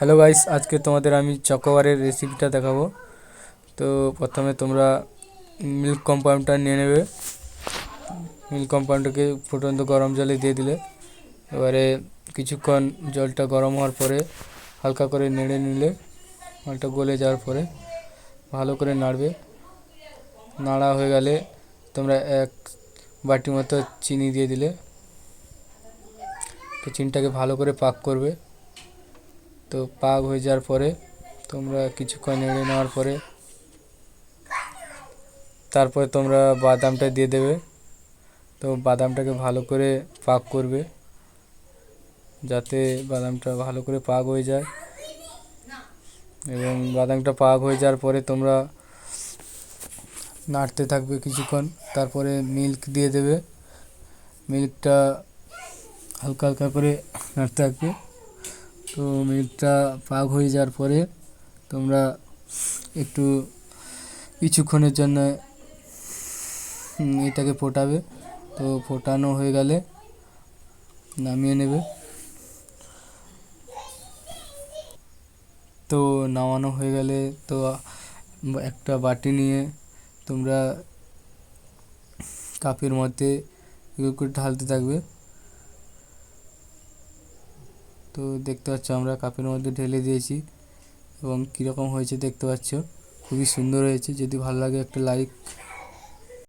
Hello guys, আজকে তোমাদের আমি চকোবারের রেসিপিটা দেখাবো। তো প্রথমে তোমরা মিল্ক কম্পাউন্ডটা নিয়ে নেবে। মিল্ক কম্পাউন্ডটাকে ফুটন্ত গরম জলে দিয়ে দিলে, এবারে কিছুক্ষণ জলটা গরম হওয়ার পরে হালকা করে নেড়ে নিলে, মালটা গলে যাওয়ার পরে ভালো করে নাড়বে। নাড়া হয়ে গেলে তোমরা এক বাটি মতো চিনি দিয়ে দিলে, তো চিনিটাকে ভালো করে পাক করবে। তো পাক হয়ে যাওয়ার পরে তোমরা কিছুক্ষণ নেড়ে নেওয়ার পরে তারপরে তোমরা বাদামটা দিয়ে দেবে। তো বাদামটাকে ভালো করে পাক করবে, যাতে বাদামটা ভালো করে পাক হয়ে যায়। এবং বাদামটা পাক হয়ে যাওয়ার পরে তোমরা নাড়তে থাকবে কিছুক্ষণ, তারপরে মিল্ক দিয়ে দেবে। মিল্কটা হালকা হালকা করে নাড়তে থাকবে। তো মিল্কটা পাক হয়ে যাওয়ার পরে তোমরা একটু কিছুক্ষণের জন্য এটাকে ফোটাবে। তো ফোটানো হয়ে গেলে নামিয়ে নেবে। তো নামানো হয়ে গেলে তো একটা বাটি নিয়ে তোমরা কাপের মধ্যে এগুলো করে ঢালতে থাকবে। তো দেখতে পাচ্ছ আমরা কাপের মধ্যে ঢেলে দিয়েছি এবং কীরকম হয়েছে দেখতে পাচ্ছ, খুবই সুন্দর হয়েছে। যদি ভালো লাগে একটা লাইক